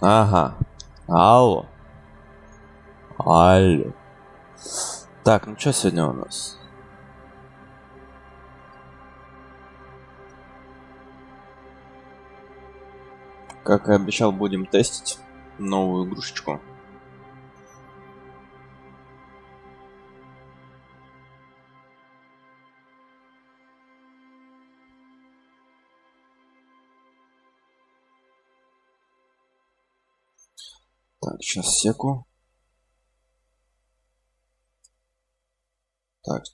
Ага. Алло. Алло. Так, ну что сегодня у нас? Как и обещал, будем тестить новую игрушечку. Так, сейчас секу. Так.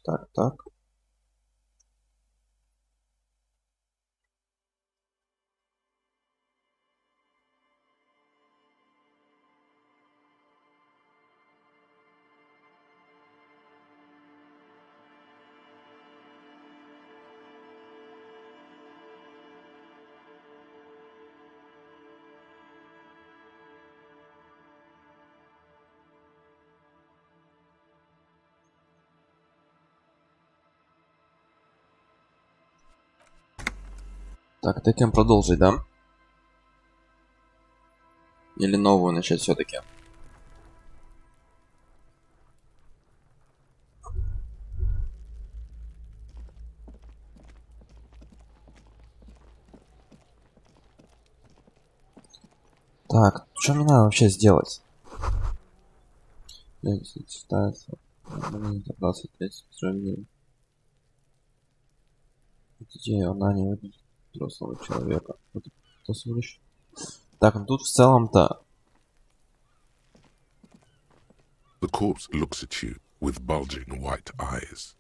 Так, таким продолжить, да? Или новую начать все-таки? Так, что мне надо вообще сделать? Где она не выглядит взрослого человека? Так, ну тут в целом-то... The corpse looks at you with bulging white eyes.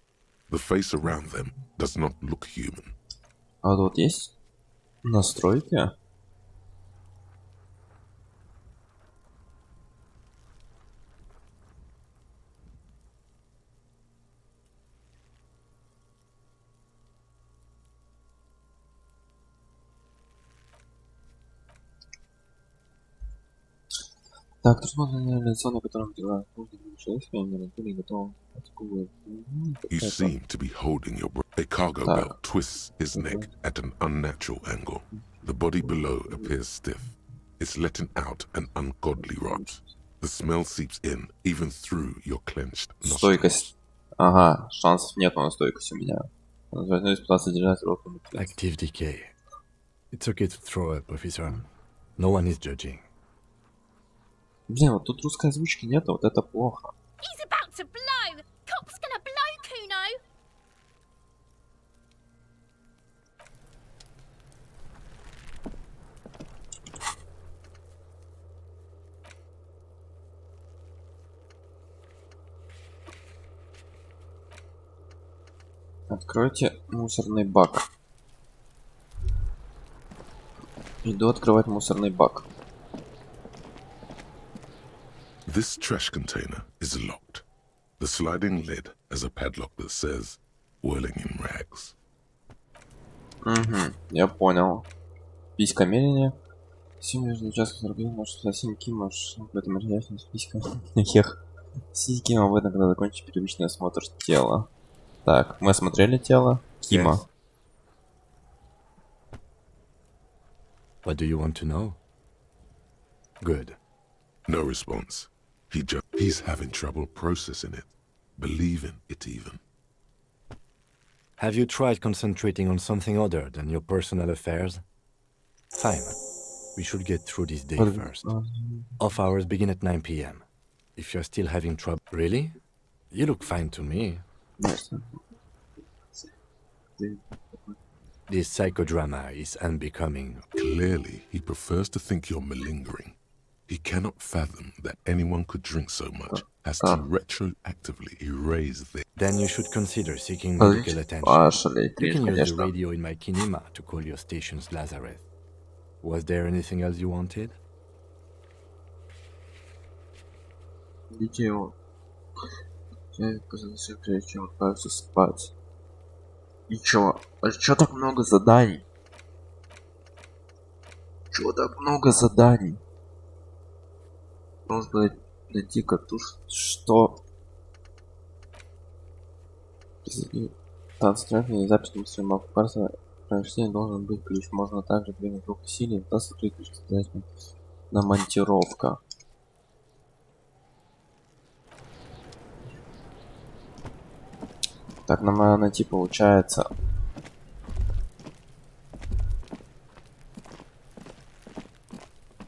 The face around them does not look human. А тут есть настройки? Так, тут можно лицо, на котором дела. You seem to be holding your breath. A cargo belt twists his neck at an unnatural angle. The body below appears stiff. It's letting out an ungodly rot. The smell seeps in, even through your clenched nostrils. Стойкость. Ага, шансов нету на стойкость у меня. Active decay. It's okay to throw up, officer. No one is judging. Блин, вот тут русской озвучки нету, вот это плохо. He's about to blow. Cop's gonna blow, Kuno. Откройте мусорный бак. Иду открывать мусорный бак. This trash container is locked. The sliding lid has a padlock that says, whirling in rags. Угу, я понял. Писька мерения. Сим между участком 41, может, совсем Ким, может, в этом ясно, писька. Хех. Сидите Кима об этом, когда закончите первичный осмотр тела. Так, мы осмотрели тело Кима. Yes. What do you want to know? Good. No response. He's having trouble processing it, believing it even. Have you tried concentrating on something other than your personal affairs? Fine. We should get through this day first. Off hours begin at 9 p.m. If you're still having trouble... Really? You look fine to me. This psychodrama is unbecoming. Clearly, he prefers to think you're malingering. He cannot fathom that anyone could drink so much as to retroactively erase this. Then you should consider seeking medical attention. You can use the radio in my kinema to call your station's Lazareth. Was there anything else you wanted? Видео. Я позанимался, прежде чем отправиться спать. И чё? А чё так много заданий? Чё так много заданий? Нужно найти катуш. Что? Танцуйте, запись на стрима парса. Прочтение должен быть ключ. Можно также двигать руку силе. Да, закрыть ключ. Намонтировка. Так, нам надо найти, получается.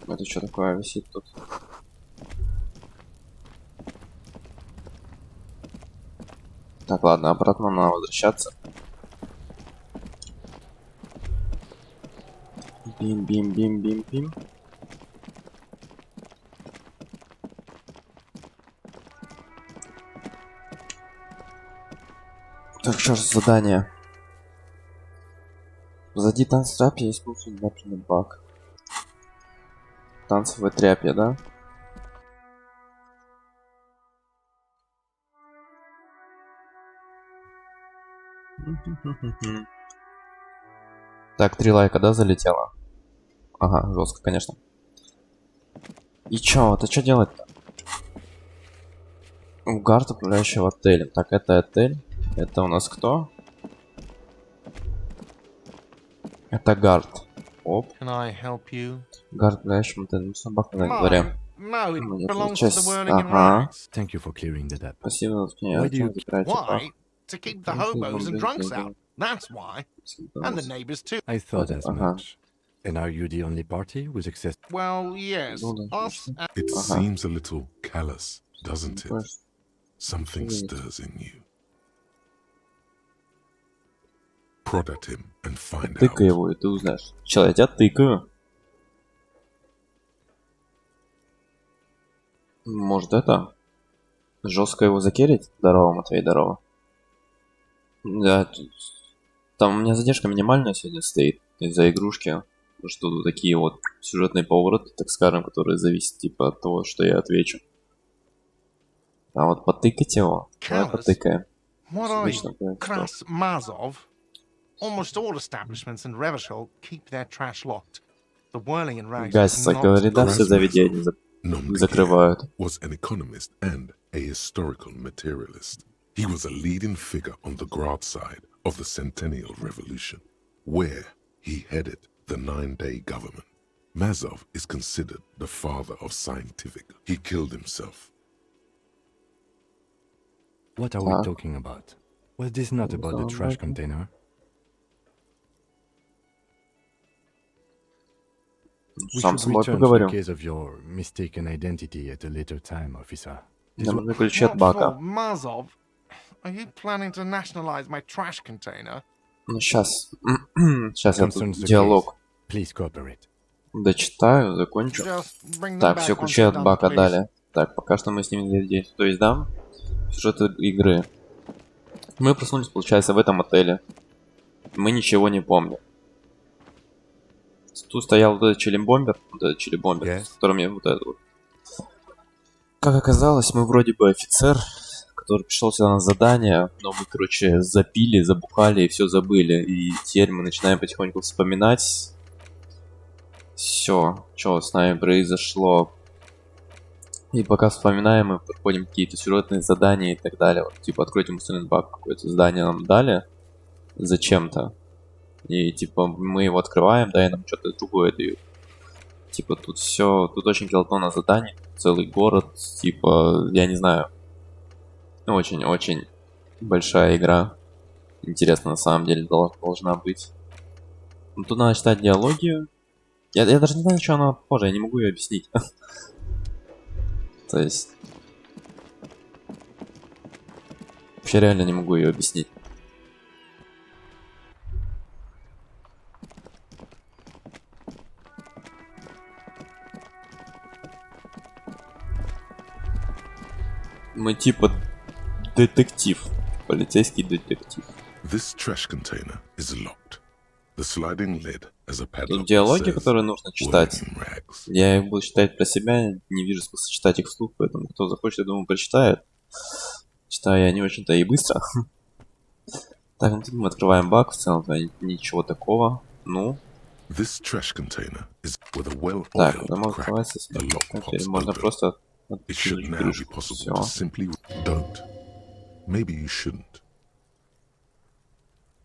Это что такое висит тут? Так, ладно, обратно надо возвращаться. Бим-бим-бим-бим-бим. Так, что же задание? Позади танцтрапе есть внутренний баг. Танцевая тряпья, да? Так, 3 лайка, да, залетело? Ага, жестко, конечно. И чё, это что делать-то? Гард, управляющий отелем. Так, это отель. Это у нас кто? Это гард. Оп. Гард, управляющий отелем. Собака на дворе. Ага. Thank you for clearing that up. Спасибо, Why do you Why? To keep the hobos and drunks out. That's why. And the neighbors too. I thought as much. And are you the only party with access? Well, yes. Us and It seems a little callous, doesn't it? Something stirs in you. Prod at him and find Тыкай out. его, и ты узнаешь. Чел, я тебя тыкаю. Может это? Жестко его закерить? Здорово, Матвей, здорово. Да, там у меня задержка минимальная сегодня стоит из-за игрушки. Что тут такие вот сюжетные повороты, так скажем, которые зависят типа от того, что я отвечу. А вот потыкать его. Давай потыкаем. what are you? Kras Mazov? Almost all establishments in Revachol keep their trash locked. The whirling and rags. Гасится, говорит, да, все заведения закрывают. Was an economist and a historical materialist. He was a leading figure on the Grad side of the Centennial Revolution, where he headed the 9-day government. Mazov is considered the father of scientific. He killed himself. What are we talking about? Was this not about the trash container? We Сам should с собой return to the поговорю. case of your mistaken identity at a later time, officer. This Нам was нужны ключи от What бака. for? Mazov? Are you planning to nationalize my trash container? Ну, сейчас. Сейчас я concerns тут the диалог case. Please cooperate. дочитаю, закончу. Just bring them Так, back все, once ключи you're от done, бака please. дали. Так, пока что мы с ними здесь. То есть, да, сюжет игры. Мы проснулись, получается, в этом отеле. Мы ничего не помним. Тут стоял вот этот челебомбер, Yes. с которым я вот этот вот. Как оказалось, мы вроде бы офицер, который пришел сюда на задание, но мы, короче, запили, забухали и все забыли. И теперь мы начинаем потихоньку вспоминать все, что с нами произошло. И пока вспоминаем, мы проходим какие-то сюжетные задания и так далее. Вот, типа, откройте мусорный бак, какое-то задание нам дали зачем-то. И типа мы его открываем, да, и нам что-то другое дают. Типа тут все, тут очень килотонна заданий, целый город, типа, я не знаю. Очень-очень большая игра. Интересно, на самом деле, должна быть. Ну, тут надо читать диалогию. Я даже не знаю, что она похожа, я не могу ее объяснить. То есть... Вообще реально не могу ее объяснить. Мы типа детектив. Полицейский детектив. This trash container is locked. The sliding lid as a padlock Тут диалоги, says, которые нужно читать. "Working rags." Я их буду читать про себя, не вижу смысла читать их вслух, поэтому кто захочет, я думаю, прочитает. Читаю я не очень-то и быстро. Так, ну тут мы открываем бак, в целом ничего такого. Ну. This trash container is with a Так, well-oiled дома crack. открывается. The lock Теперь pops можно open. просто It открыть should now be крышку. possible Всё. to simply don't. Maybe you shouldn't.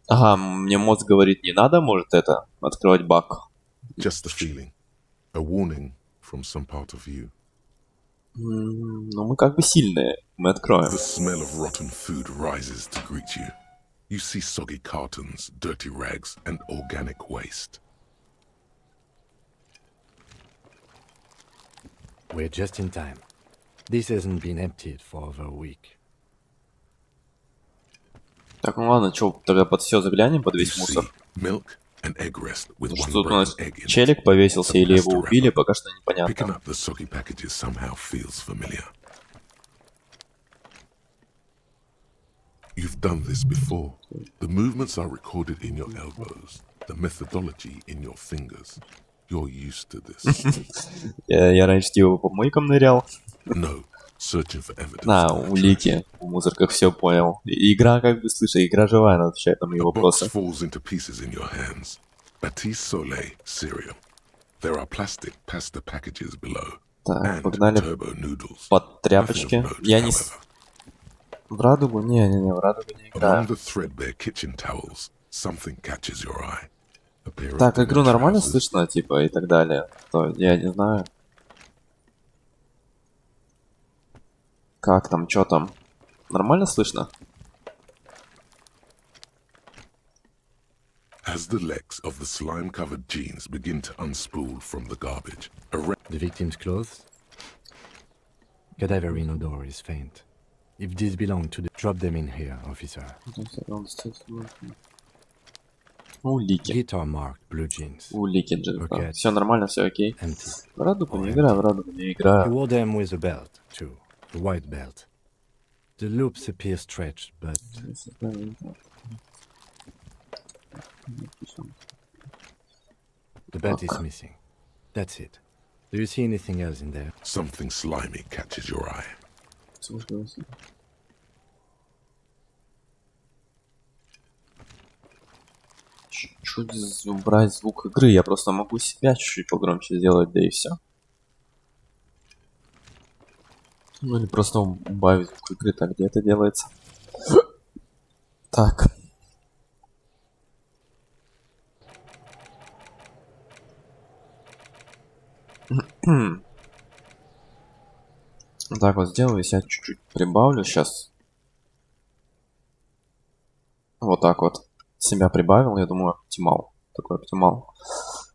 Ага, мне мозг говорит, не надо, может, это, открывать бак. Just a feeling. A warning from some part of you. Ну, мы как бы сильные. Мы откроем. The smell of rotten food rises to greet you. You see soggy cartons, dirty rags, and organic waste. We're just in time. This hasn't been emptied for over a week. Так, ну ладно, чё, тогда под все заглянем, под You весь see мусор. milk and egg rest with Что one тут у нас broken egg in it. челик повесился или его убили, пока что Picking непонятно. up the soggy packages somehow feels familiar. You've done this before. The movements are recorded in your elbows, the methodology in your fingers. You're used to this. Я раньше типа по помойкам нырял. No, searching for evidence. На, in the улики. В мусорках все понял. Игра как бы, слушай, игра живая, она отвечает на мои The box вопросы. falls into pieces in your hands. Batiste Soleil cereal. There are plastic pasta packages below. Так, And погнали turbo noodles. под Nothing тряпочки. of note, Я не... however. В радугу? Не, в радугу не играю. Among the threadbare kitchen towels, something catches your eye. A pair of Так, denim игру нормально trousers. слышно, типа, и так далее. То я не знаю. Как там, чё там? Нормально слышно? As the legs of the slime-covered jeans begin to unspool from the garbage, The victim's clothes? Cadaverine odor is faint. If these belong to the... Drop them in here, officer. Улики. Guitar marked blue jeans. Улики, Джин. Окей. Все нормально, все окей. Empty. В радугу не Ой, играю, в радугу не He играю. wore them with a belt, too. A white belt. The loops appear stretched, but the belt is missing. That's it. Do you see anything else in there? something slimy catches your eye. Чуть убрать звук игры, я просто могу себя чуть-чуть погромче сделать, да и все. Ну или просто убавить звук игры, так где это делается. Так. Так вот сделаю, я чуть-чуть прибавлю сейчас. Вот так вот. Себя прибавил, я думаю, оптимал. Такой оптимал.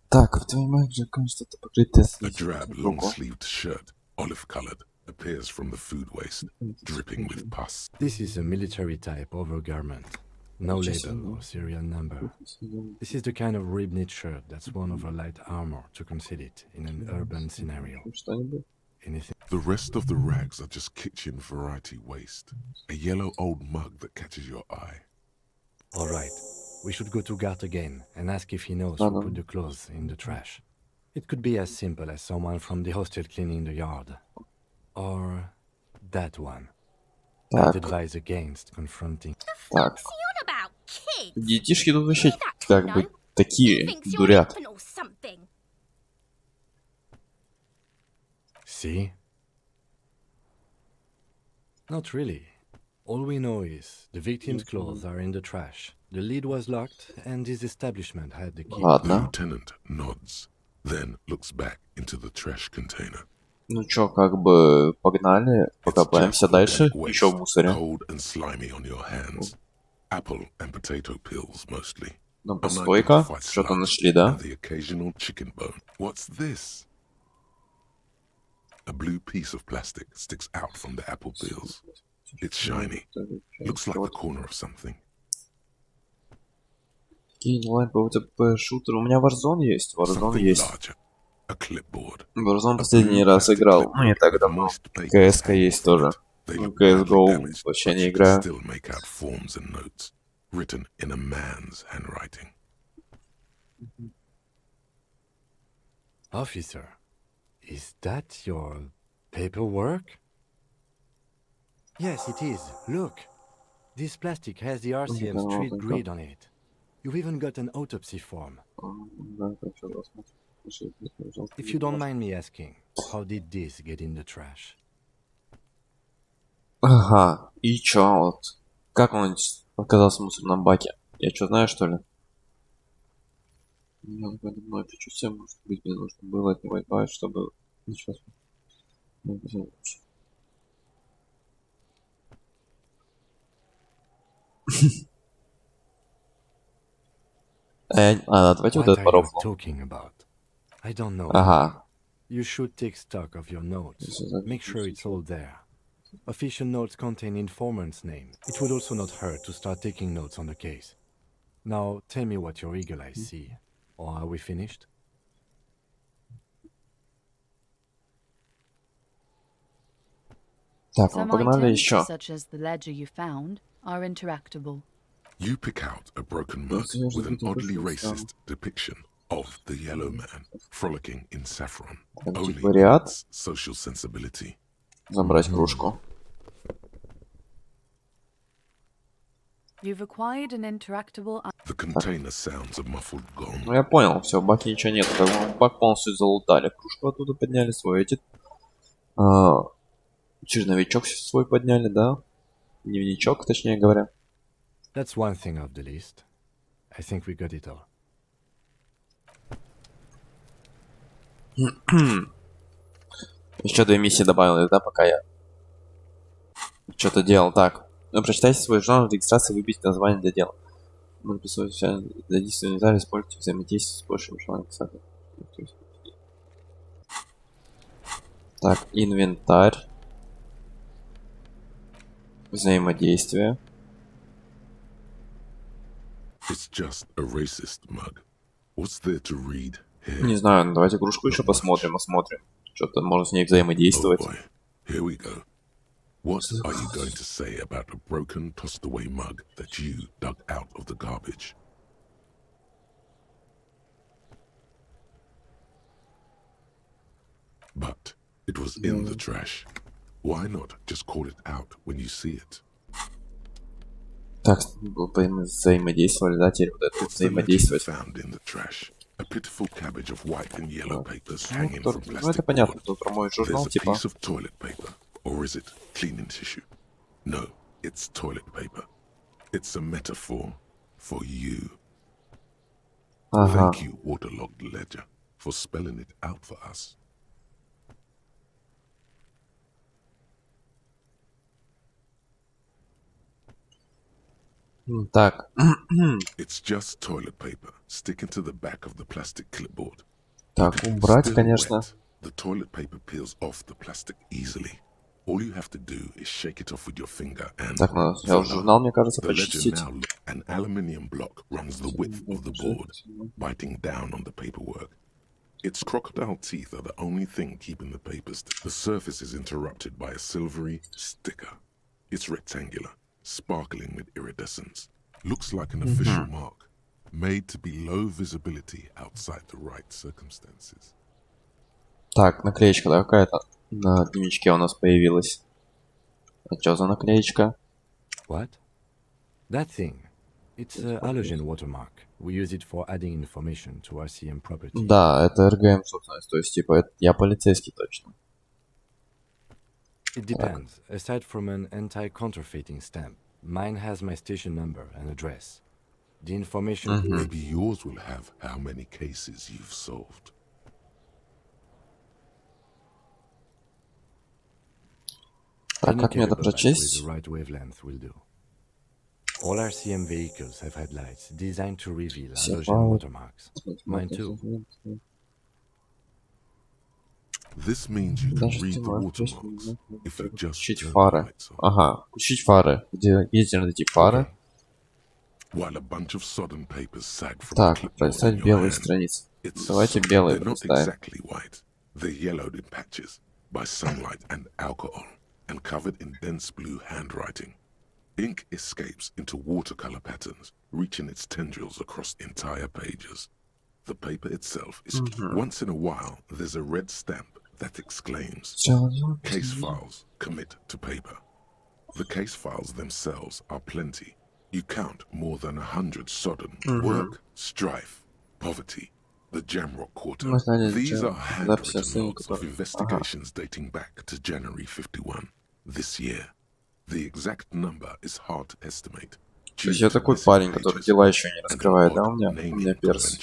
Так, в твоей же, кажется, это покрытие A drab, long-sleeved shirt, olive-colored, appears from the food waste, dripping with pus. This is a military type overgarment. No label or serial number. This is the kind of rib-knit shirt that's worn over light armor to conceal it in an urban scenario. Что-нибудь? Anything? The rest of the rags are just kitchen variety waste. A yellow old mug that catches your eye. All right. We should go to Gart again and ask if he knows who put the clothes in the trash. It could be as simple as someone from the hostel cleaning the yard. Or that one. I'd Так, advise against confronting. так. What's he on about? Kids? Детишки тут вообще Leave that как to бы know. He такие thinks you're an дурят. infant or something. See? Not really. All we know is the victim's clothes are in the trash. The lid was locked, and this establishment had the key. The Ладно. lieutenant nods, then looks back into the trash container. Ну чё, как бы погнали, покопаемся дальше. Waste, Еще в мусоре. cold and slimy on your hands. Apple and potato peels mostly. Ну, An постойка. identified Что-то slug нашли, да? and the occasional chicken bone. What's this? A blue piece of plastic sticks out from the apple peels. It's shiny. Looks like the corner of something. Кинь онлайн PvP шутер. У меня Warzone есть. Warzone Something есть. larger. A clipboard. Warzone последний раз играл. Ну, не так давно. CS-ка есть тоже. They Ну, look badly CSGO damaged, вообще but не you can играю. still make out forms and notes written in a man's handwriting. Officer, is that your paperwork? Yes, it is. Look. This plastic has the RCM street grid on it. You've even got an autopsy form. If you don't mind me asking, how did this get in the trash? Ага. И чё вот? Как он оказался в мусорном баке? Я чё знаю, что ли? Я подо мной предчувствие, может быть, мне нужно было отнимать бак, чтобы Ничего себе. Давайте вот What это are you попробуем. talking about? I don't know. Ага. You should take stock of your notes. Make sure it's all there. Official notes contain informant's name. It would also not hurt to start taking notes on the case. Now, tell me what your eagle eyes see. Or are we finished? Так, мы Some погнали items, еще. such as the ledger you found, are interactable. You pick out a broken mug with an oddly racist depiction of the yellow man frolicking in saffron. Only Антиквариат. its social sensibility. Забрать кружку. You've acquired an interactable. The container sounds a muffled gong. Ну я понял, все, в баке ничего нет. Как бы бак полностью залутали. Кружку оттуда подняли, свой эти. Черновичок свой подняли, да? Дневничок, точнее говоря. That's one thing off the list. I think we got it all. Еще 2 миссии добавилось, да, пока я что-то делал. Так, ну прочитайте свой журнал регистрации, выбейте название для дела. Ну, для действия нельзя, используйте взаимодействие с большим желанием. Так, инвентарь. Взаимодействие. It's just a racist mug. What's there to read here? Не знаю, ну, давайте кружку еще посмотрим, осмотрим. Что-то можно с ней Oh взаимодействовать. boy, here we go. What are you going to say about a broken, tossed away mug that you dug out of the garbage? But it was in the trash. Why not just call it out when you see it? Так, взаимодействовали, да, теперь вот это It's the legend взаимодействовать. found in the trash. A pitiful cabbage of white and yellow papers Ну, hanging from это plastic понятно, board. тут про мой There's журнал, a типа. piece of toilet paper, or is it cleaning tissue? No, it's toilet paper. It's a metaphor for you. Ага. Thank you, waterlogged ledger, for spelling it out for us. Так. It's just toilet paper sticking to the back of the plastic clipboard. Так, If it's убрать, still конечно. wet, the toilet paper peels off the plastic easily. All you have to do is shake it off with your finger and Так, надо сначала voila. журнал, мне кажется, The ledger почистить. now an aluminium block runs the width of the board, biting down on the paperwork. Its crocodile teeth are the only thing keeping the papers. The surface is interrupted by a silvery sticker. It's rectangular, sparkling with iridescence. Looks like an official mark, made to be low visibility outside the right circumstances. Так, наклеечка, да, какая-то на дневничке у нас появилась. А что за наклеечка? What? That thing. It's a halogen watermark. We use it for adding information to RCM property. Да, это РГМ, собственность. То есть, типа, я полицейский точно. It depends. Aside from an anti-counterfeiting stamp, mine has my station number and address. The information... Maybe yours will have how many cases you've solved. Так, Any как мне это caliber battery with прочесть? the right wavelength will do. All RCM vehicles have headlights designed to reveal halogen watermarks. Mine too. This means you can Даже read the темно. watermarks if you just Включить turn the фары. lights on. Ага, включить фары. Где найти фары? While a bunch of sodden papers sag from the Так, clipboard пролистать in your белые hand. страницы. It's Давайте soft. белые They're not пролистаем. exactly white. They're yellowed in patches by sunlight and alcohol and covered in dense blue handwriting. Ink escapes into watercolor patterns, reaching its tendrils across entire pages. The paper itself is once in a while there's a red stamp that exclaims, "Case files commit to paper." The case files themselves are plenty. You count more than 100 sodden work, strife, poverty, the Jamrock Quarter. Мы сняли These are записи о handwritten сыне, logs of который... Ага. investigations dating back to January 51, this year. The exact number is hard to estimate. То есть я такой парень, который дела еще не раскрывает, да, у меня перс.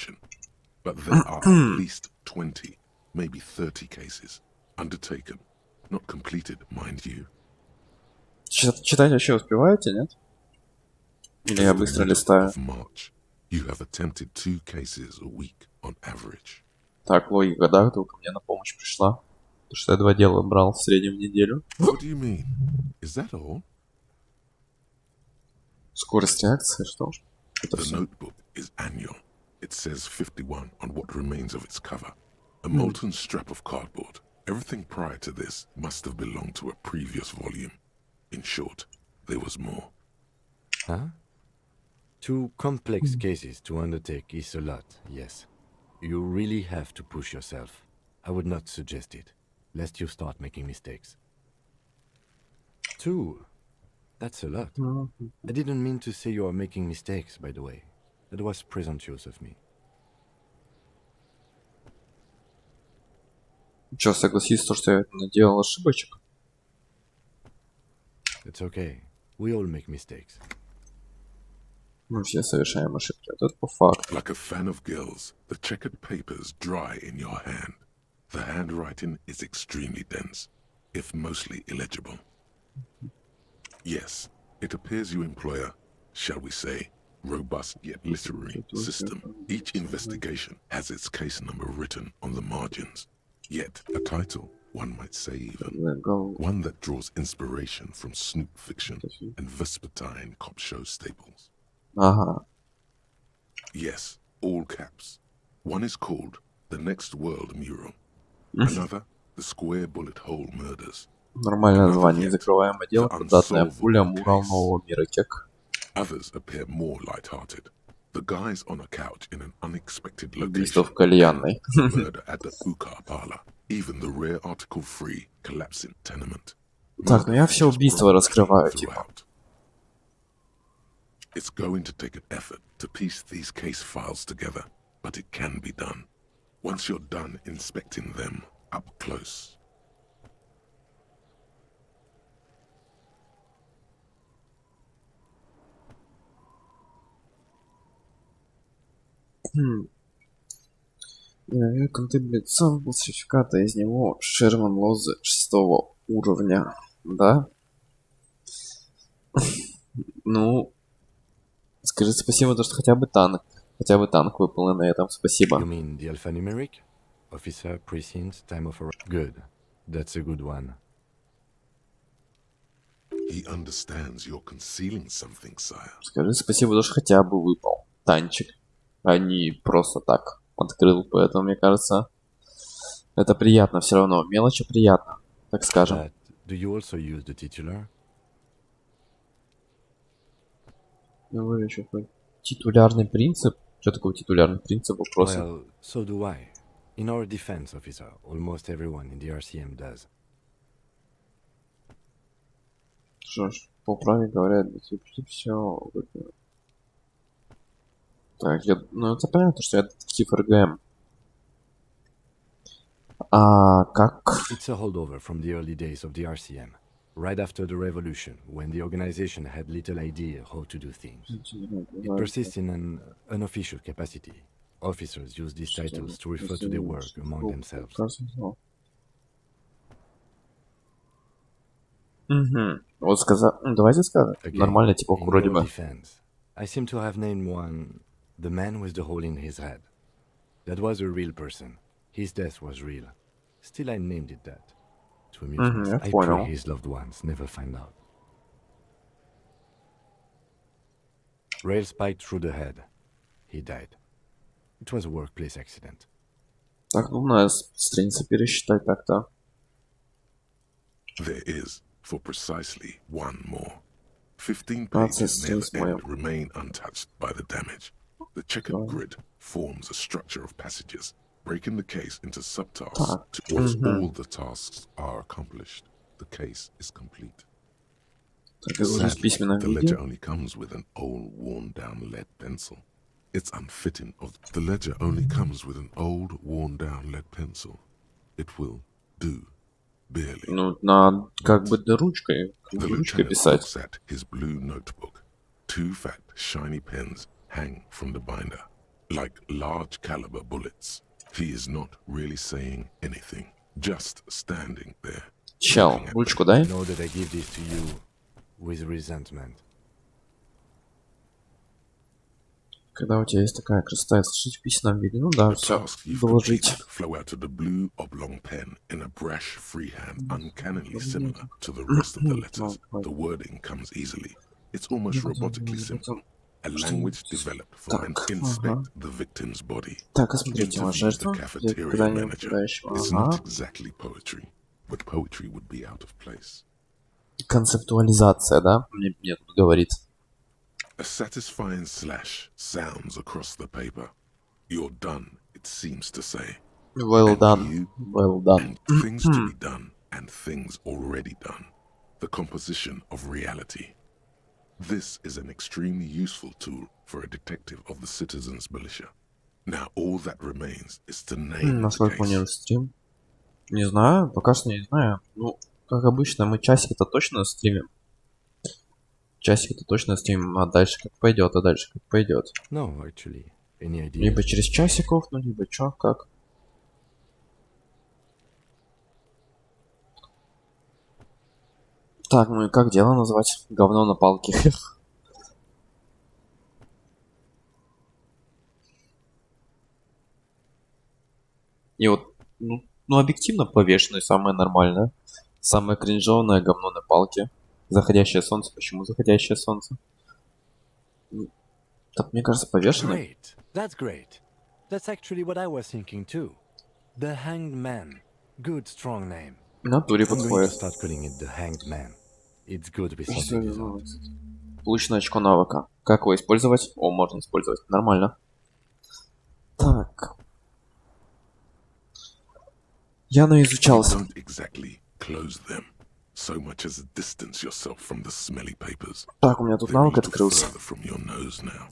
But there are at least 20, maybe 30 cases. Undertaken, not completed, mind you. Читать вообще успеваете, нет? Или я By the быстро middle листаю? of March, you have attempted 2 cases a week on average. Так, логика, да, только мне на помощь пришла. Потому что я 2 дела брал в среднем в неделю. What do you mean? Is that all? Скорость реакции, что ж? Это The все. notebook is annual. It says 51 on what remains of its cover. A molten strap of cardboard. Everything prior to this must have belonged to a previous volume. In short, there was more. Huh? 2 complex cases to undertake is a lot, yes. You really have to push yourself. I would not suggest it, lest you start making mistakes. 2? That's a lot. I didn't mean to say you are making mistakes, by the way. That was presumptuous of me. Че, согласись, то, что я наделал ошибочек? It's okay. We all make mistakes. Мы все совершаем ошибки. Вот это по факту. Like a fan of gills, the checkered papers dry in your hand. The handwriting is extremely dense, if mostly illegible. Yes, it appears you employ a, shall we say, robust yet literary system. Each investigation has its case number written on the margins. Yet a title, one might say even, one that draws inspiration from snoop fiction and vespertine cop show staples. Ага. Yes, all caps. One is called The Next World Mural. Another, The Square Bullet Hole Murders. Нормальное название. Закрываемое дело. Квадратная пуля. Мурал нового мира. Кек. Others appear more light-hearted. The guys on a couch in an unexpected Убийство location. в кальянной. Murder at the Uka parlor. Even the rare article-free collapsing tenement. Так, ну я все убийства раскрываю, типа. Throughout. It's going to take an effort to piece these case files together, but it can be done. Once you're done inspecting them up close. Контрибуцион был сертификата, из него Шерман Лозы 6 уровня. Да? Ну, скажи спасибо, то, что хотя бы танк выполнен на этом. Спасибо. You mean the alphanumeric? Officer, precinct, time of arrival. Good. That's a good one. He understands you're concealing something, sire. Скажи спасибо, то, что хотя бы выпал танчик, а не просто так открыл. Поэтому, мне кажется, это приятно все равно. Мелочи приятно, так скажем. But do you also use the titular? Титулярный принцип? Что такое титулярный принцип? Вопросы. Well, so do I. In our defense, officer, almost everyone in the RCM does. Что ж, по правде говоря, все. Так, ну это понятно, что я детектив РГМ. А как? It's a holdover from the early days of the RCM, right after the revolution, when the organization had little idea how to do things. It persists in an unofficial capacity. Officers use these titles to refer to their work among themselves. Угу. Вот сказать, давайте скажем. Нормально, типа, In вроде your бы. defense, I seem to have named one, the man with the hole in his head. That was a real person. His death was real. Still, I named it that. To amuse я I понял. pray his loved ones never find out. Rail spiked through the head. He died. It was a workplace accident. Так, ну, надо страницы пересчитать так-то. There is, for precisely one more. 15 pages near the end remain untouched by the damage. The checkered grid forms a structure of passages, breaking the case into subtasks. Once all the tasks are accomplished, the case is complete. Так, это уже в письменном The ledger виде. only comes with an old, worn-down lead pencil. It's unfitting of the ledger only comes with an old, worn-down lead pencil. It will do, barely. Ну, надо как бы да ручкой The ручкой lieutenant писать. looks at his blue notebook. 2 fat, shiny pens hang from the binder, like large caliber bullets. He is not really saying anything. just standing there. Чел, ручку дай. Know that I give this to you with resentment. Когда у тебя есть такая красота, слушать в письменном виде, ну да, The все, task you've доложить. completed flow out of the blue oblong pen in a brash freehand, uncannily similar to the rest of the letters. The wording comes easily. It's almost robotically simple. A language developed for an inspect the victim's body. Так, смотрите, Interview the жертва, cafeteria manager. It's Ага. not exactly poetry, but poetry would be out of place. Концептуализация, да? Мне тут говорит. A satisfying slash sounds across the paper. You're done, it seems to say. Well And done. you, Well done. and things to be done, and things already done. The composition of reality. This is an extremely useful tool for a detective of the citizens' militia. Now all that remains is to name the Насколько у case. него стрим? Не знаю, пока что не знаю. Ну, как обычно, мы часик-то точно стримим. Часик-то точно стримим, а дальше как пойдет, No, actually. Any ideas? Либо через часиков, ну, либо чё, как. Так, ну и как дело назвать? Говно на палке. И вот, ну, объективно повешенное самое нормальное. Самое кринжовное говно на палке. Заходящее солнце. Почему заходящее солнце? Так, мне кажется, повешенное. Great. That's great. That's actually what I was thinking too. The Hanged Man. Good, strong name. В натуре I'm going to подходит. start calling it the Hanged Man. It's good with something dessert. Получено очко навыка. Как его использовать? О, можно использовать. Нормально. Так. Я You наизучался. don't exactly close them, so much as distance yourself from the smelly papers. Так, у меня тут They're a навык little открылся. further from your nose now.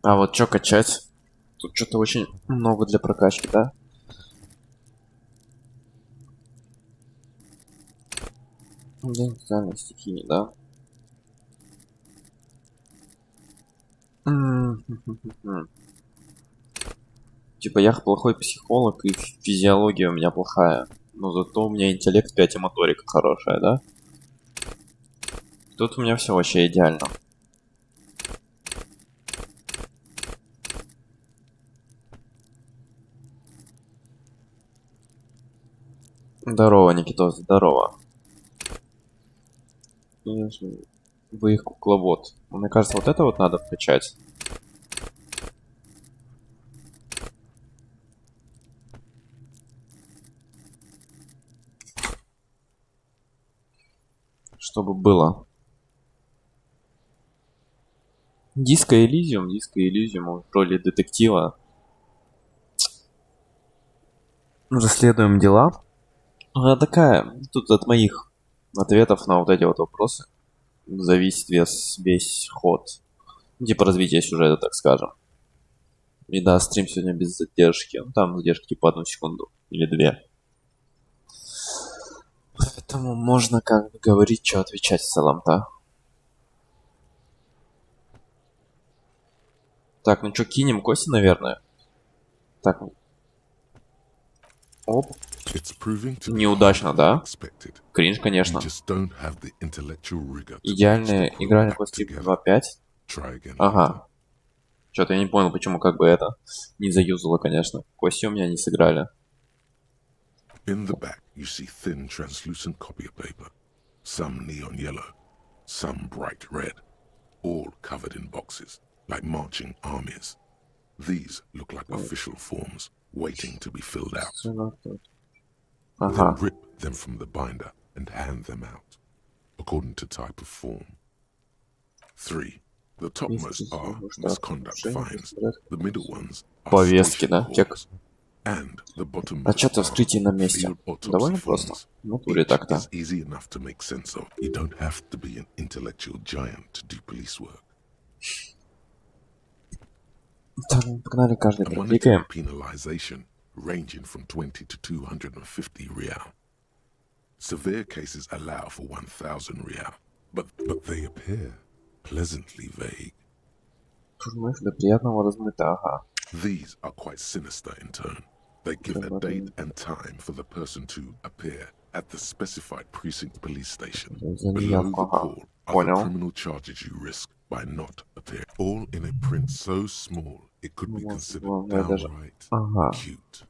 А вот что качать? Тут что-то очень много для прокачки, да? День социальной стихии, да? Типа я плохой психолог и физиология у меня плохая. Но зато у меня интеллект 5 и моторика хорошая, да? Тут у меня все вообще идеально. Здорово, Никитос, здорово. Вы их кукловод. Мне кажется, вот это вот надо вкачать. Чтобы было. Диско Элизиум в роли детектива. Расследуем дела. Она такая, тут от моих ответов на вот эти вот вопросы зависит весь ход. Типа развития сюжета, так скажем. И да, стрим сегодня без задержки. Ну, там задержка типа 1 секунду или 2. Поэтому можно как бы говорить, что отвечать в целом-то. Так, ну что, кинем Коси, наверное. Так. Оп. Неудачно, да? Кринж, конечно. Идеальная игра на Коси 2.5. Ага. Что-то я не понял, почему как бы это не заюзало, конечно. Коси у меня не сыграли. In the back, you see thin, translucent copy paper. Some neon yellow, some bright red, all covered in boxes, like marching armies. These look like official forms, waiting to be filled out. Then rip them from the binder and hand them out, according to type of form. 3. The topmost are misconduct fines. The middle ones are Повестки, да? station Чек. calls. And the bottom Отчет о вскрытии на месте. Довольно просто. В натуре так-то. is easy enough to make sense of. You don't have to be an intellectual giant to do police work. Так, погнали каждый A прокликаем. monetary penalization ranging from 20 to 250 real. Severe cases allow for 1,000 real, but they appear pleasantly vague. Для приятного размыта, ага. These are quite sinister in tone. They give a date and time for the person to appear at the specified precinct police station. Below the call are the criminal charges you risk by not appearing. All in a print so small it could be considered downright cute.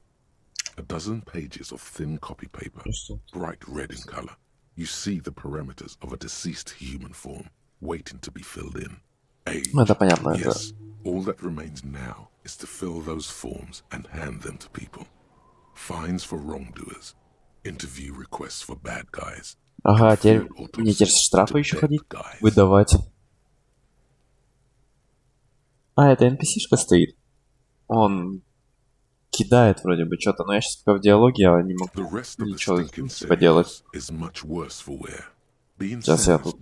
A dozen pages of thin copy paper, bright red in color. You see the parameters of a deceased human form waiting to be filled in. Age, yes, all that remains now is to fill those forms and hand them to people. Fines for wrongdoers, interview requests for bad guys. Ага, теперь мне теперь штрафы еще ходить, выдавать. А, это NPC-шка стоит. Он кидает вроде бы что-то, но я сейчас пока в диалоге, я не могу ничего поделать. Сейчас я тут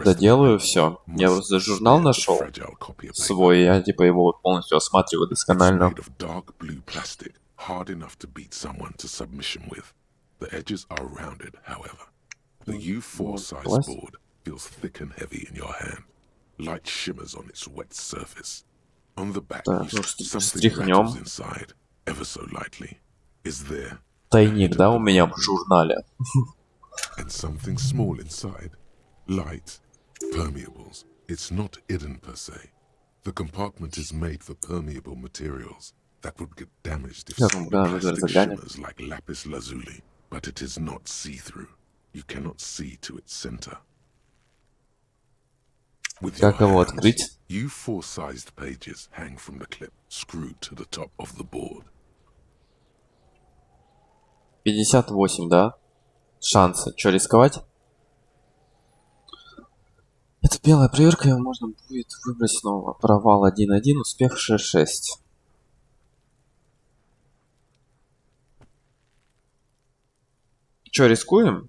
доделаю все. Я просто журнал нашел свой, я типа его вот полностью осматриваю досконально. Так, ну что, стряхнем. Тайник, да, у меня в журнале. And something small inside. Light. Permeables. It's not hidden per se. The compartment is made for permeable materials that would get damaged if plastic shimmers like lapis lazuli. But it is not see-through. You cannot see to its center. With your hands, you four-sized pages hang from the clip, screwed to the top of the board. 58, да? Шансы. Что, рисковать? Это белая проверка, его можно будет выбрать снова. Провал 1-1, успех 6-6. Что, рискуем?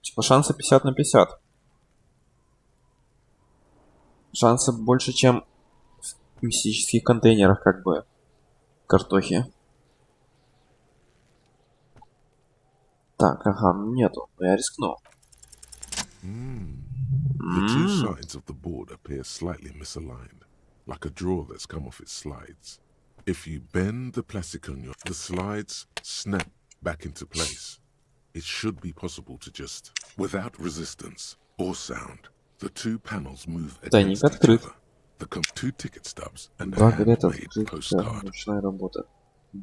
Типа шансы 50 на 50. Шансы больше, чем в мистических контейнерах, как бы, картохи. Так, ага, нету, но я рискну. The two sides of the board appear slightly misaligned, like a drawer that's come off its slides. If you bend the plastic on the slides snap back into place. It should be possible to just, without resistance or sound, the two panels move against each other. The two ticket stubs and a handmade postcard.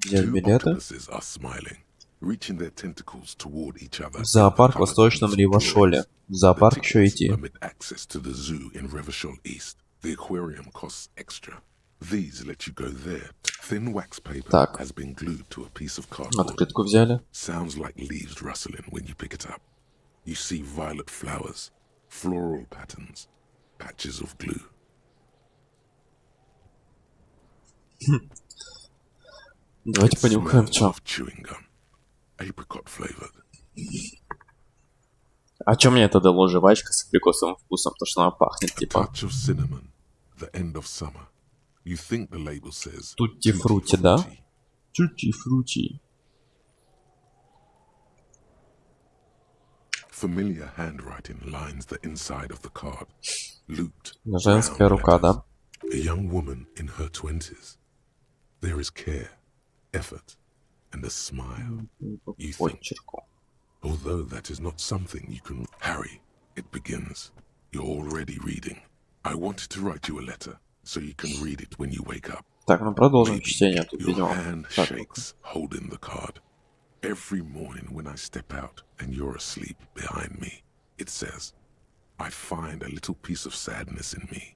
Two octopuses are smiling. Reaching their tentacles toward each other. Зоопарк в Восточном Ривашоле. В зоопарк еще идти. Access to the zoo in Revachol East. The aquarium costs extra. These let you go there. Thin wax paper has been glued to a piece of cardboard. Открытку взяли. Sounds like leaves rustling when you pick it up. You see violet flowers, floral patterns, patches of glue. Давайте понюхаем, что. Apricot flavored. А чё мне это дало? Жвачка с абрикосовым вкусом, то что она пахнет, типа. Touch of cinnamon, the end of summer. You think the label says Tutti frutti, да? Tutti frutti. Familiar handwriting lines the inside of the card. Looped. Женская рука, да? A young woman in her 20s. There is care, effort, and a smile. You think, although that is not something you can... Harry, it begins. You're already reading. I wanted to write you a letter, so you can read it when you wake up. Так, ну продолжим чтение. Тут your hand shakes, holding the card. Every morning when I step out and you're asleep behind me, it says, I find a little piece of sadness in me.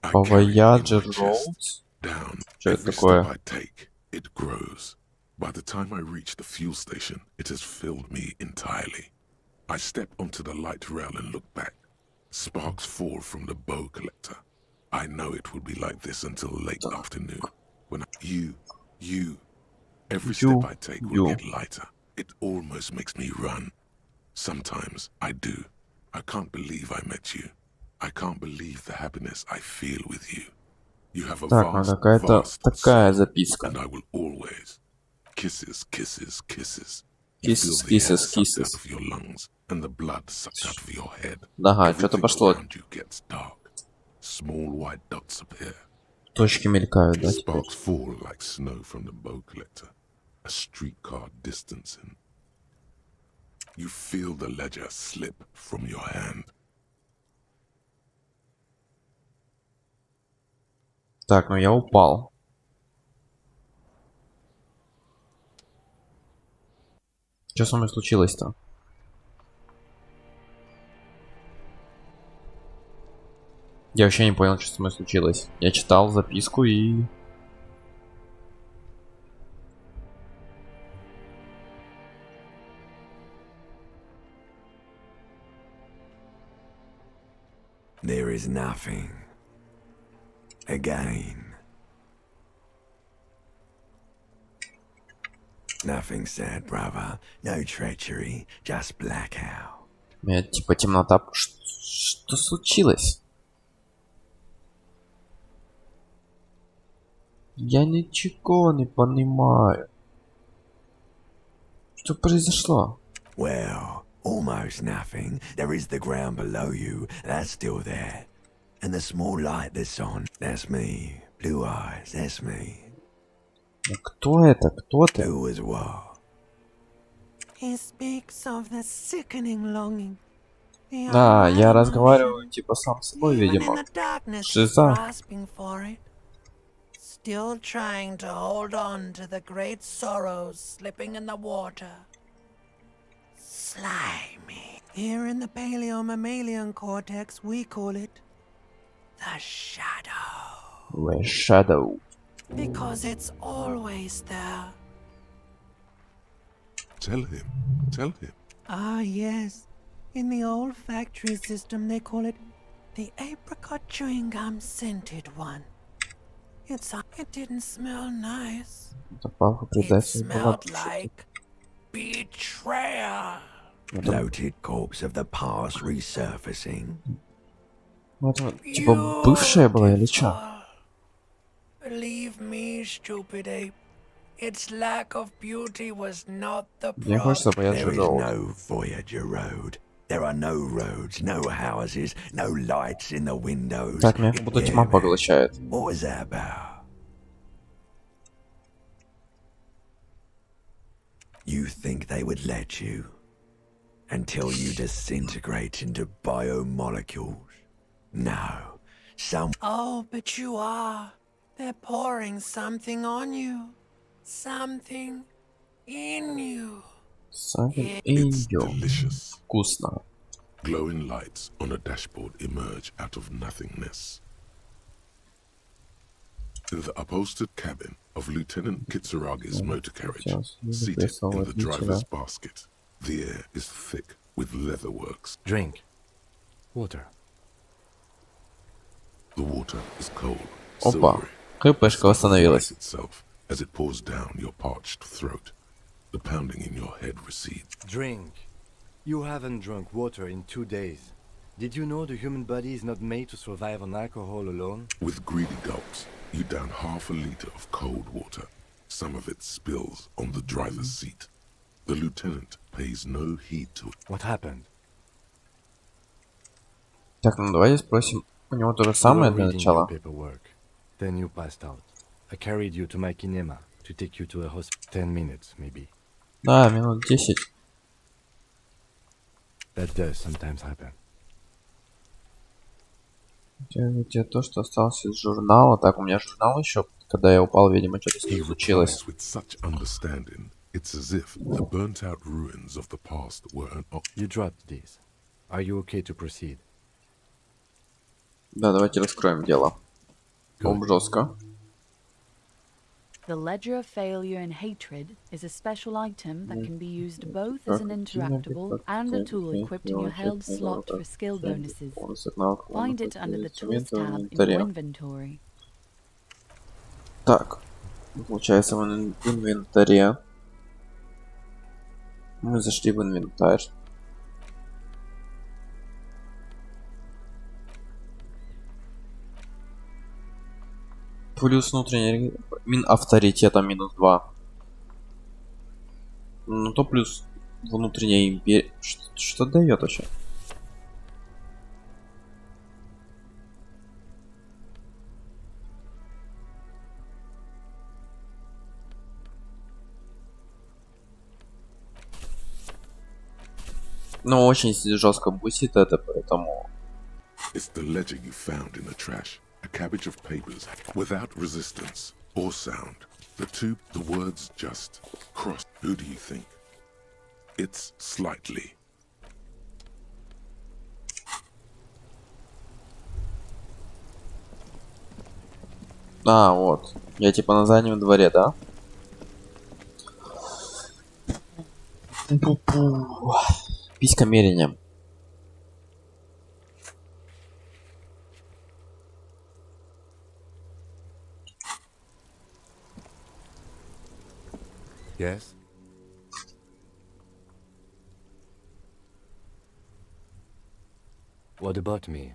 I carry it in my chest, down. Every step I take, it grows. By the time I reach the fuel station, it has filled me entirely. I step onto the light rail and look back. Sparks fall from the bow collector. I know it will be like this until late afternoon. When every step I take will get lighter. It almost makes me run. Sometimes I do. I can't believe I met you. I can't believe the happiness I feel with you. You have a Так, ну vast, какая-то vast такая soul, записка. and I will always kisses, kisses, kisses. You feel Kisses, the air kisses, sucked kisses. out of your lungs and the blood sucked out of your head. Ага, что-то Everything пошло. around you gets dark. Small white dots appear. Точки мелькают, да, теперь? Sparks fall like snow from the bow collector. A streetcar distancing. You feel the ledger slip from your hand. Так, ну я упал. Что со мной случилось-то? Я вообще не понял, что со мной случилось. Я читал записку и... There is nothing. Again. Nothing sad, brother. No treachery. Just blackout. У меня типа темнота. Что случилось? Я ничего не понимаю. Что произошло? Well, almost nothing. There is the ground below you. That's still there. And the small light that's on. That's me. Blue eyes. That's me. Кто это? Кто ты? Who was what? He speaks of the sickening longing. Да, я разговариваю типа сам с собой, видимо. Шиза. Grasping for it. Still trying to hold on to the great sorrows slipping in the water. Slimy. Here in the paleo-mammalian cortex, we call it the shadow. The shadow. Because it's always there. Tell him. Tell him. Ah, yes. In the old factory system, they call it the apricot chewing gum scented one. It didn't smell nice. It smelled like betrayal. Bloated corpse of the past resurfacing. Это типа бывшая была или чё? Believe me, stupid ape. Its lack of beauty was not the Мне хочется problem. Voyager There is Road. no Voyager Road. There are no roads, no houses, no lights in the windows. Так, меня как будто тьма поглощает. What was that about? You think they would let you until you disintegrate into biomolecules? No. Oh, but you are. They're pouring something on you. Something in you. Something It's in you. delicious. Вкусно. Glowing lights on a dashboard emerge out of nothingness. In the upholstered cabin of Lieutenant Kitsuragi's motor carriage, seated in the driver's basket, the air is thick with leatherworks. Drink. Water. The water is cold, Опа. silvery. ХПшка восстановилась. Itself as it pours down your parched throat. The pounding in your head recedes. Drink. You haven't drunk water in 2 days. Did you know the human body is not made to survive on alcohol alone? With greedy gulps, you down half a liter of cold water. Some of it spills on the driver's seat. The lieutenant pays no heed to it. What happened? Так, ну давайте спросим у него то же самое для начала. Paperwork. Then you passed out. I carried you to my kinema to take you to a hospital. 10 minutes, maybe. Да, минут 10. That does sometimes happen. Где то, что осталось из журнала. Так, у меня журнал еще. Когда я упал, видимо, что-то с ним случилось. With such understanding, it's as if the burnt-out ruins of the past were an You dropped these. Are you okay to proceed? Да, давайте раскроем дело. Ом жестко. The ledger of failure and hatred is a special item that can be used both as an interactable and a tool equipped in your held slot for skill bonuses. Find it under the Tools tab in your inventory. Так, получается в инвентаре. Мы зашли в инвентарь. Плюс внутренний авторитета минус 2. Ну то плюс внутренняя империя. Что дает вообще? Ну очень жестко бусит это, поэтому. It's the ledger you found in the trash. A cabbage of papers without resistance or sound. The words just cross. Who do you think? It's slightly. А, вот. Я типа на заднем дворе, да? Писька мерения. Yes? What about me?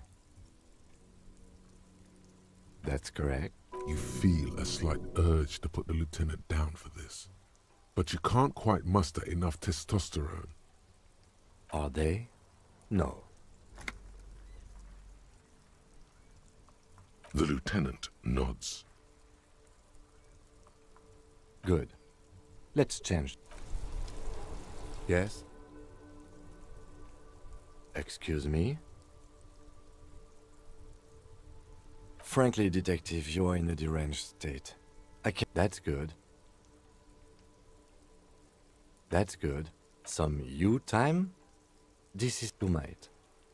That's correct. You feel a slight urge to put the lieutenant down for this. But you can't quite muster enough testosterone. Are they? No. The lieutenant nods. Good. Let's change. Yes? Excuse me? Frankly, detective, you are in a deranged state. I can't. That's good. That's good. Some you time? This is too might.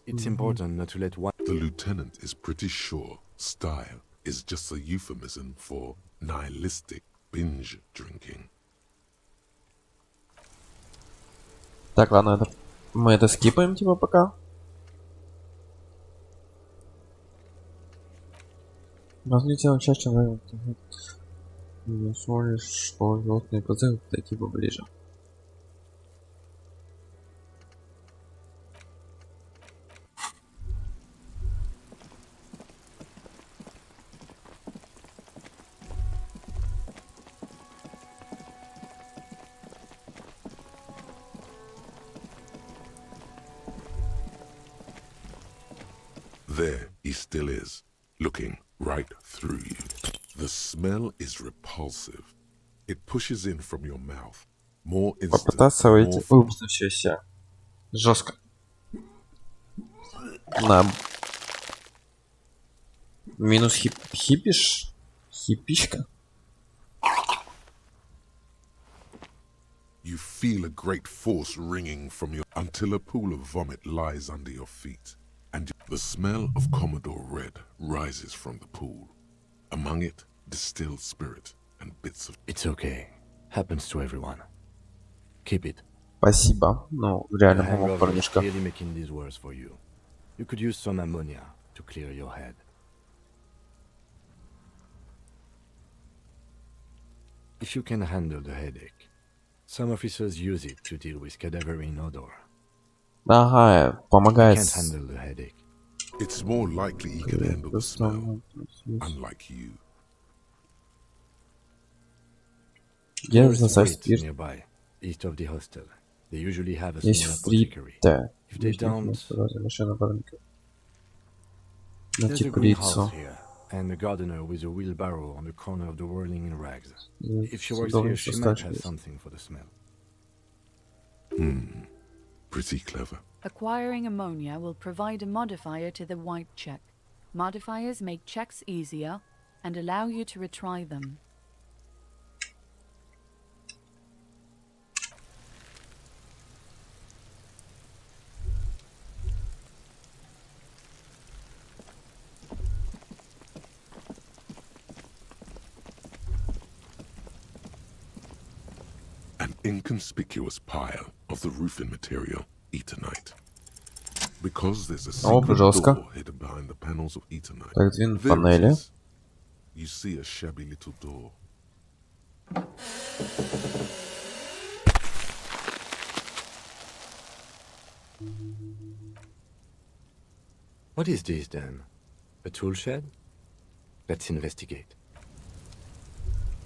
It's important not to let one. The lieutenant is pretty sure style is just a euphemism for nihilistic binge drinking. Так, ладно, мы это скипаем, типа, пока. Различие часть человека. Соль, что желтые позывы, такие поближе. There he still is, looking right through you. The smell is repulsive. It pushes in from your mouth. More instant, Попытаться выйти, выпустить все из себя. Жестко. На. Минус хипиш. Хипишка. You feel a great force ringing from your until a pool of vomit lies under your feet. And the smell of Commodore Red rises from the pool. Among it, distilled spirit and bits of... It's okay. Happens to everyone. Keep it. Спасибо. Ну, The реально hangover помог is парнишка. clearly making this worse for you. You could use some ammonia to clear your head. If you can handle the headache, some officers use it to deal with cadaverine odor. Ага, I помогает. can't handle the headache. It's more likely he can handle the smell, unlike you. Я There is знаю Brit спирт. nearby, east of the hostel. They usually have a Есть small фрит. apothecary. If they don't, Машина парника. На there's a greenhouse теплицу. here, and a gardener with a wheelbarrow on the corner of the whirling in rags. If she works here, she might have something for the smell. Pretty clever. Acquiring ammonia will provide a modifier to the wipe check. Modifiers make checks easier and allow you to retry them. An inconspicuous pile of the roofing material, Eternite. Because there's a secret жестко. door hidden behind the panels of Eternite. Так, две There it панели. is. You see a shabby little door. What is this then? A tool shed? Let's investigate.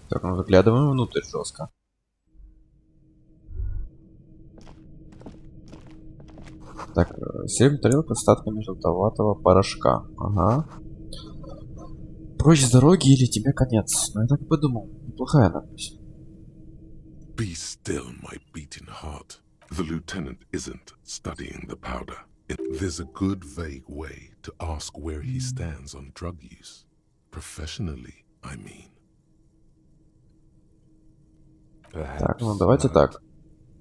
Так, ну заглядываем внутрь жестко. Так, серебряная тарелка с остатками желтоватого порошка. Ага. Прочь с дороги или тебе конец. Ну я так и подумал. Неплохая надпись. Be still, my beating heart. The lieutenant isn't studying the powder. There's a good vague way to ask where he stands on drug use. Professionally, I mean. Так, ну давайте так.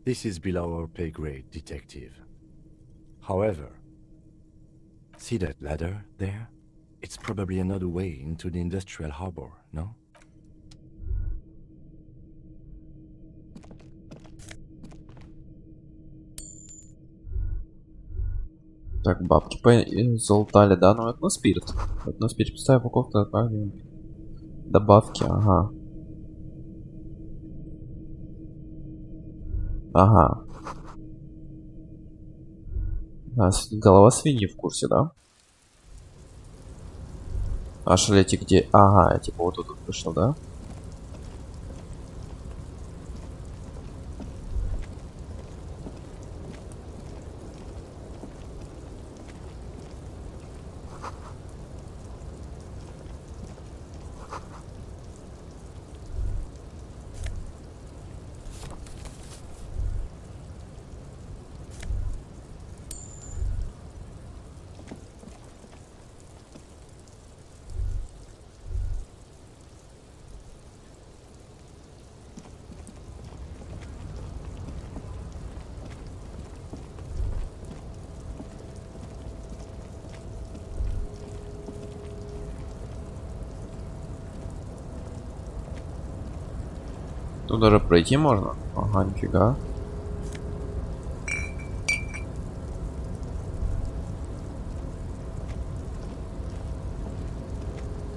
This is below our pay grade, detective. However, see that ladder there? It's probably another way into the industrial harbor, no? Так, бабки залутали, да? Ну это на спирт. Это на спирт. Поставь упаковку, отправим. Добавки, ага. Ага. А, голова свиньи в курсе, да? А шалети где? Ага, я типа вот тут вышел, да? Тут даже пройти можно? Ага, нифига.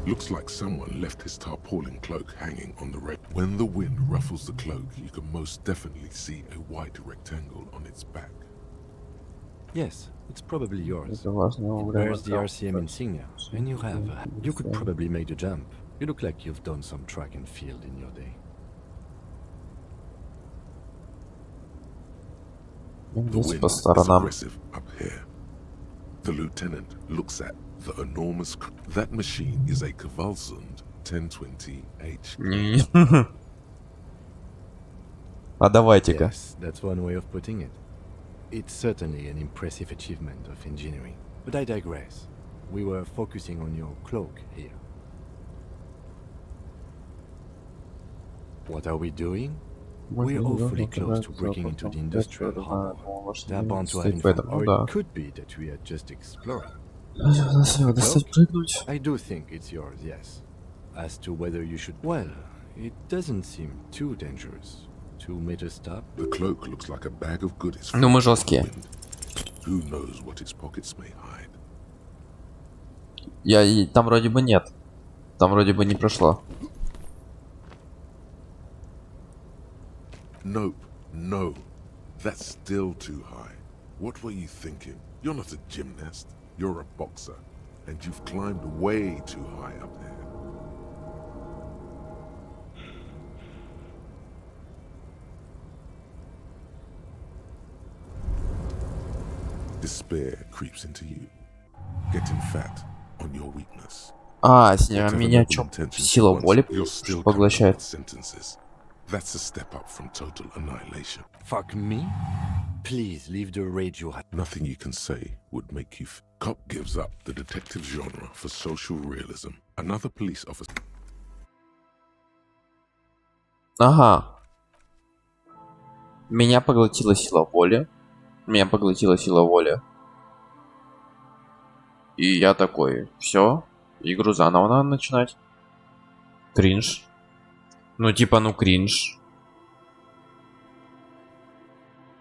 Looks like someone left his tarpaulin cloak hanging on the rail. When the wind ruffles the cloak, you can most definitely see a white rectangle on its back. Yes, it's probably yours. Это важно. It bears the RCM insignia, and you could probably make the jump. You look like you've done some track and field in your day. The wind is aggressive up here. The lieutenant looks at the enormous... That machine is a Kavalsund 1020H. А давайте-ка. Yes, that's one way of putting it. It's certainly an impressive achievement of engineering. But I digress. We were focusing on your cloak here. What are we doing? We're awfully close to breaking into the industrial harbor. They're bound to have info, or it could be that we are just exploring. I do think it's yours, yes. As to whether you should... Well, it doesn't seem too dangerous. 2 meters stop. The cloak looks like a bag of goodies. Ну мы жесткие. Who knows what its pockets may hide? Там вроде бы нет. Там вроде бы не прошло. Nope, no. That's still too high. What were you thinking? You're not a gymnast. You're a boxer. And you've climbed way too high up there. Despair creeps into you. Getting fat on your weakness. А, с меня чё? Сила воли поглощает. That's a step up from total annihilation. Fuck me? Please leave the rage you had. Nothing you can say would make you... Cop gives up the detective genre for social realism. Another police officer... Ага. Меня поглотила сила воли. Меня поглотила сила воли. И я такой, все, игру заново надо начинать. Кринж. Ну типа, ну кринж.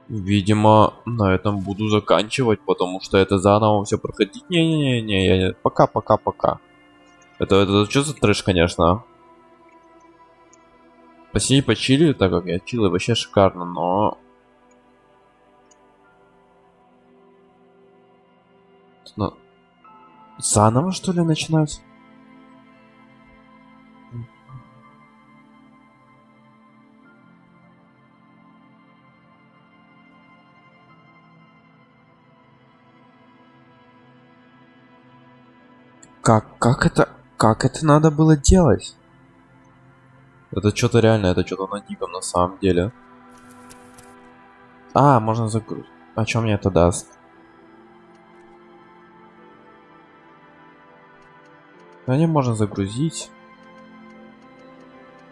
Видимо, на этом буду заканчивать, потому что это заново все проходить. Не-не-не, пока. Это что за трэш, конечно. Посидеть, почили, так как я чилю, вообще шикарно, но... Заново, что ли, начинать? Как это надо было делать? Это что-то реально, это что-то на диком на самом деле. А, можно загрузить. А что мне это даст? Да не можно загрузить.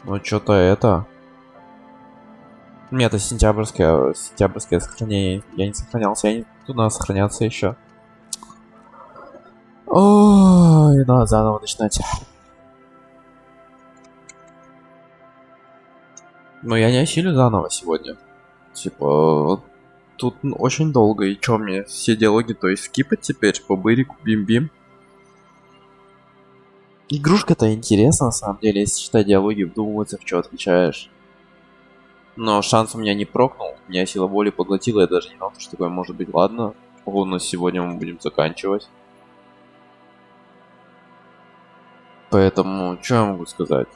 Ну что-то это. Нет, это сентябрьское сохранение. Я не сохранялся, я не туда сохраняться еще. Ой, надо заново начинать. Но я не осилю заново сегодня. Типа, тут очень долго. И чё мне все диалоги, то есть скипать теперь по бырику, бим-бим. Игрушка-то интересна, на самом деле, если читать диалоги, вдумываться, в что отвечаешь. Но шанс у меня не прокнул, меня сила воли поглотила, я даже не знал, что такое может быть. Ладно, на сегодня мы будем заканчивать. Поэтому, что я могу сказать?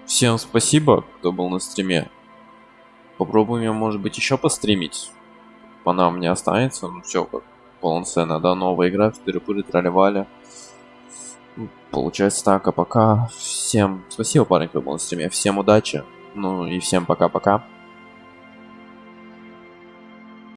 Всем спасибо, кто был на стриме. Попробуем, может быть, еще постримить. Она у меня останется, ну все, как полноценно, да, новая игра, тыры-пыры, трали-вали. Получается так, а пока всем спасибо, парень, кто был на стриме, всем удачи, ну и всем пока-пока.